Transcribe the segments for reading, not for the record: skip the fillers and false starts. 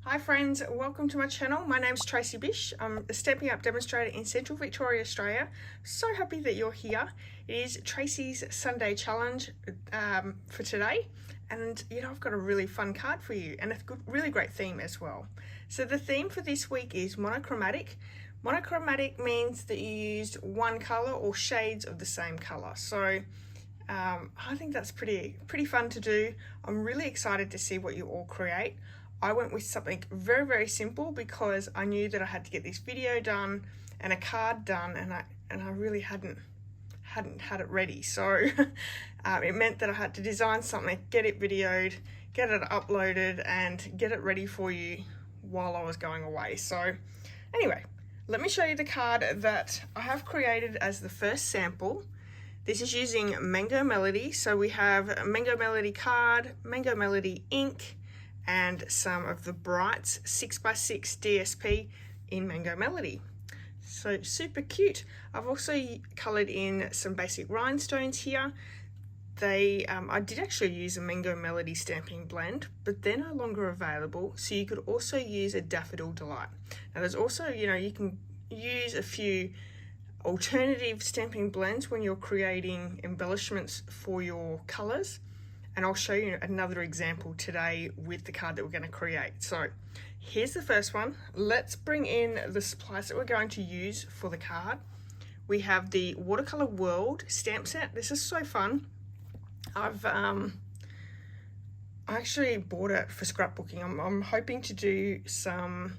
Hi friends, welcome to my channel. My name's Tracy.bish. I'm a Stampin' Up demonstrator in Central Victoria, Australia. So happy that you're here. It is Tracy's Sunday challenge for today, and I've got a really fun card for you and a really great theme as well. So the theme for this week is monochromatic. Monochromatic means that you used one color or shades of the same color. So I think that's pretty fun to do. I'm really excited to see what you all create. I went with something very, very simple because I knew that I had to get this video done and a card done, and I really hadn't had it ready. So it meant that I had to design something, get it videoed, get it uploaded, and get it ready for you while I was going away. So anyway, let me show you the card that I have created as the first sample. This is using Mango Melody. So we have a Mango Melody card, Mango Melody ink, and some of the Brights 6x6 DSP in Mango Melody. So super cute. I've also coloured in some basic rhinestones here. I did actually use a Mango Melody stamping blend, but they're no longer available. So you could also use a Daffodil Delight. Now there's also, you can use a few alternative stamping blends when you're creating embellishments for your colours. And I'll show you another example today with the card that we're going to create. So here's the first one. Let's bring in the supplies that we're going to use for the card. We have the Watercolor World stamp set. This is so fun. I actually bought it for scrapbooking. I'm hoping to do some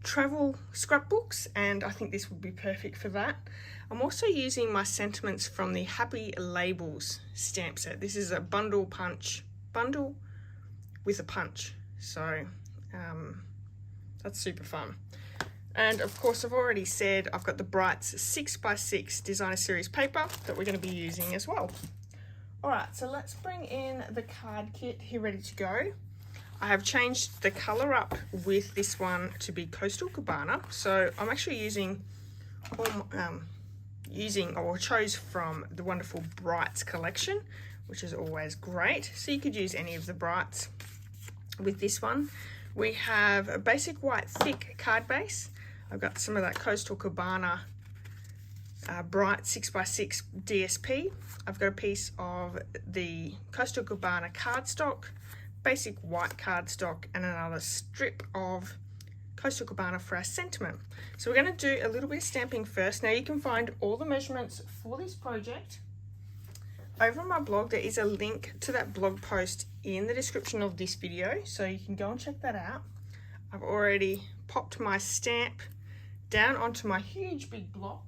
travel scrapbooks, and I think this would be perfect for that. I'm also using my sentiments from the Happy Labels stamp set. This is a bundle with a punch. So that's super fun. And of course, I've already said I've got the Brights 6x6 designer series paper that we're going to be using as well. All right, so let's bring in the card kit here ready to go. I have changed the color up with this one to be Coastal Cabana. So I'm actually using chose from the wonderful Brights collection, which is always great. So you could use any of the Brights with this one. We have a basic white thick card base. I've got some of that Coastal Cabana Bright 6x6 DSP. I've got a piece of the Coastal Cabana cardstock, basic white cardstock, and another strip of Coastal Cabana for our sentiment. So we're going to do a little bit of stamping first. Now you can find all the measurements for this project over on my blog. There is a link to that blog post in the description of this video, so you can go and check that out. I've already popped my stamp down onto my huge big block,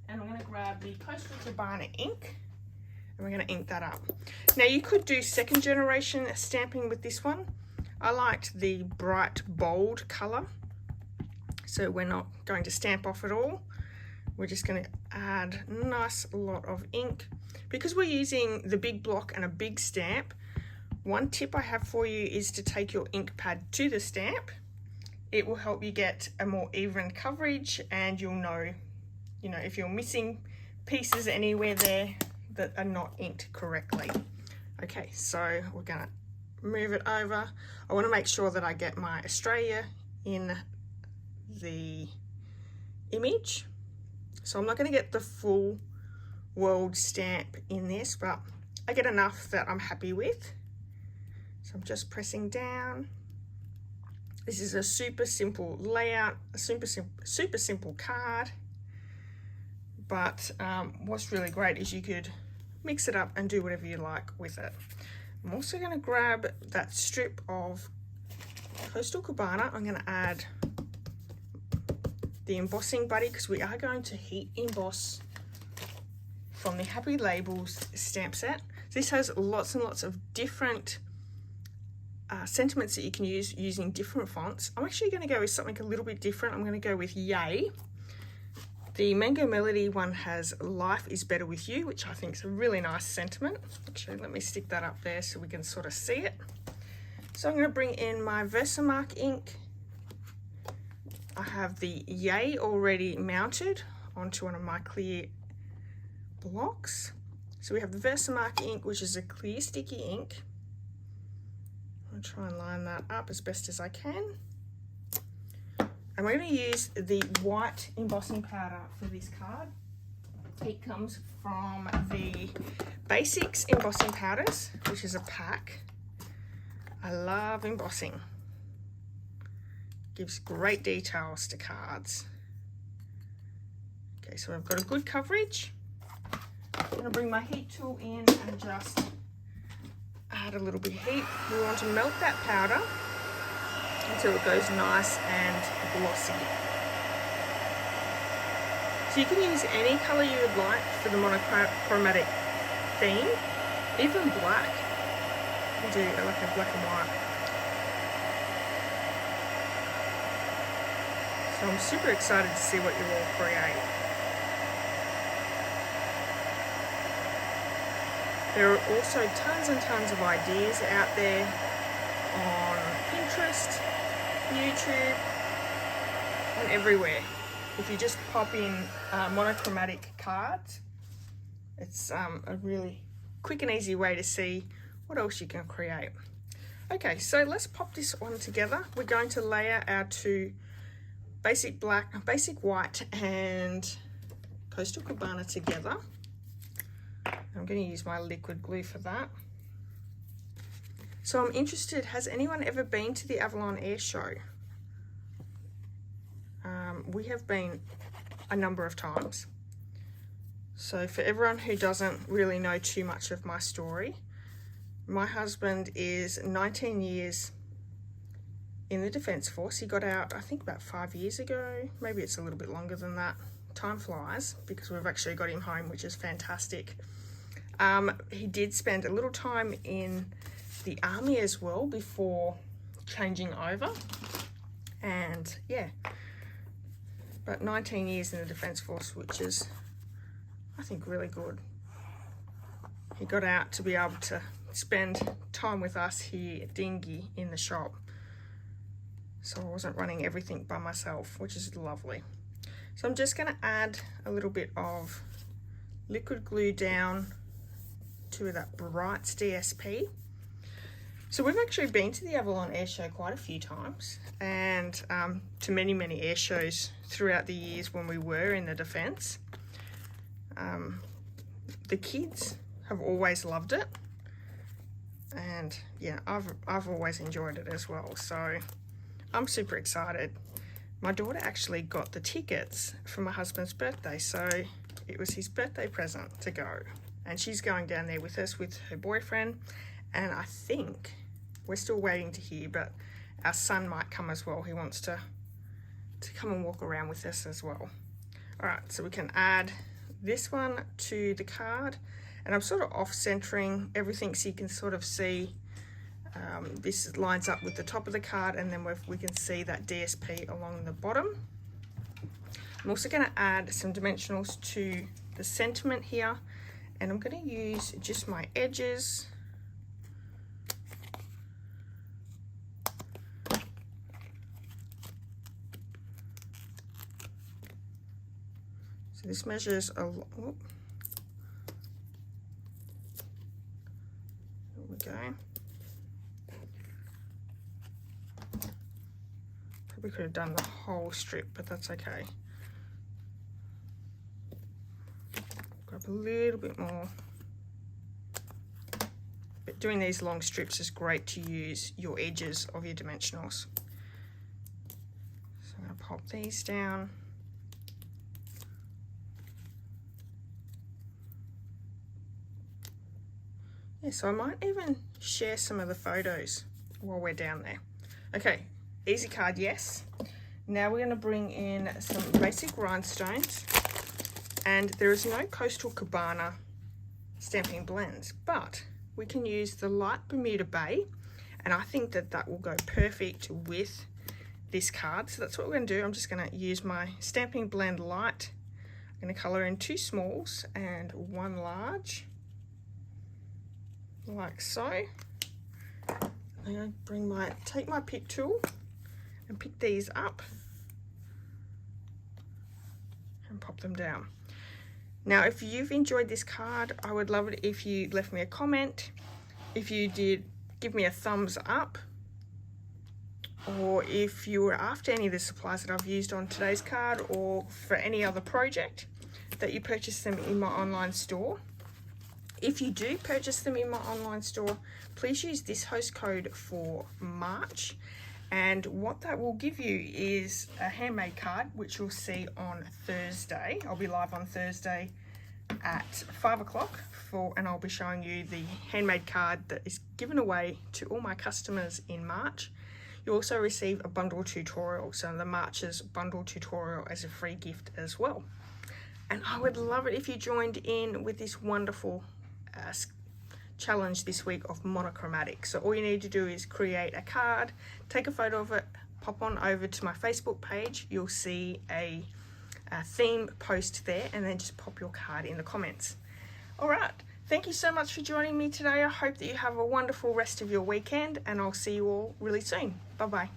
and I'm going to grab the Coastal Cabana ink, and we're going to ink that up. Now you could do second generation stamping with this one. I liked the bright bold color, so we're not going to stamp off at all. We're just going to add a nice lot of ink. Because we're using the big block and a big stamp, one tip I have for you is to take your ink pad to the stamp. It will help you get a more even coverage, and you'll know, if you're missing pieces anywhere there that are not inked correctly. Okay, so we're going to move it over. I want to make sure that I get my Australia in the image. So I'm not going to get the full world stamp in this, but I get enough that I'm happy with. So I'm just pressing down. This is a super simple layout, a super simple card. But what's really great is you could mix it up and do whatever you like with it. I'm also going to grab that strip of Coastal Cabana. I'm going to add the embossing buddy, because we are going to heat emboss from the Happy Labels stamp set. This has lots and lots of different sentiments that you can use using different fonts. I'm actually going to go with something a little bit different. I'm going to go with Yay. The Mango Melody one has Life is Better With You, which I think is a really nice sentiment. Actually, let me stick that up there so we can sort of see it. So I'm going to bring in my Versamark ink. I have the Yay already mounted onto one of my clear blocks. So we have the Versamark ink, which is a clear sticky ink. I'll try and line that up as best as I can. And we're going to use the white embossing powder for this card. It comes from the Basics embossing powders, which is a pack. I love embossing. Gives great details to cards. Okay, so I've got a good coverage. I'm going to bring my heat tool in and just add a little bit of heat. We want to melt that powder until it goes nice and glossy. So you can use any colour you would like for the monochromatic theme, even black. We'll do like a black and white. So I'm super excited to see what you all create. There are also tons and tons of ideas out there on Pinterest, YouTube, and everywhere. If you just pop in monochromatic cards, it's a really quick and easy way to see what else you can create. Okay, so let's pop this one together. We're going to layer our two basic black, basic white and Coastal Cabana together. I'm going to use my liquid glue for that. So I'm interested, has anyone ever been to the Avalon Air Show? We have been a number of times. So for everyone who doesn't really know too much of my story, my husband is 19 years in the Defence Force. He got out, I think, about 5 years ago. Maybe it's a little bit longer than that. Time flies because we've actually got him home, which is fantastic. He did spend a little time in the army as well before changing over. And yeah, but 19 years in the Defence Force, which is, I think, really good. He got out to be able to spend time with us here at INKY in the shop. So I wasn't running everything by myself, which is lovely. So I'm just going to add a little bit of liquid glue down to that Brights DSP. So we've actually been to the Avalon Air Show quite a few times, and to many, many air shows throughout the years when we were in the Defence. The kids have always loved it, and yeah, I've always enjoyed it as well. So I'm super excited. My daughter actually got the tickets for my husband's birthday, so it was his birthday present to go. And she's going down there with us with her boyfriend, and I think we're still waiting to hear, but our son might come as well. He wants to come and walk around with us as well. All right, so we can add this one to the card, and I'm sort of off-centering everything so you can sort of see this lines up with the top of the card, and then we can see that DSP along the bottom. I'm also going to add some dimensionals to the sentiment here, and I'm going to use just my edges. So this measures a lot. There we go. Probably could have done the whole strip, but that's okay. Grab a little bit more. But doing these long strips is great to use your edges of your dimensionals. So I'm going to pop these down. Yeah, so I might even share some of the photos while we're down there. Okay, easy card, yes. Now we're going to bring in some basic rhinestones. And there is no Coastal Cabana stamping blends, but we can use the light Bermuda Bay, and I think that that will go perfect with this card. So that's what we're going to do. I'm just going to use my Stampin' Blend Light. I'm going to colour in 2 smalls and 1 large, like so. I'm going to take my pick tool and pick these up and pop them down. Now, if you've enjoyed this card, I would love it if you left me a comment. If you did, give me a thumbs up. or if you were after any of the supplies that I've used on today's card or for any other project, that you purchase them in my online store. If you do purchase them in my online store, please use this host code for March, and what that will give you is a handmade card, which you'll see on Thursday. I'll be live on Thursday at 5 o'clock and I'll be showing you the handmade card that is given away to all my customers in March. You also receive a bundle tutorial, so the March's bundle tutorial as a free gift as well. And I would love it if you joined in with this wonderful challenge this week of Monochromatic. So all you need to do is create a card, take a photo of it, pop on over to my Facebook page. You'll see a theme post there, and then just pop your card in the comments. All right, thank you so much for joining me today. I hope that you have a wonderful rest of your weekend, and I'll see you all really soon. Bye bye.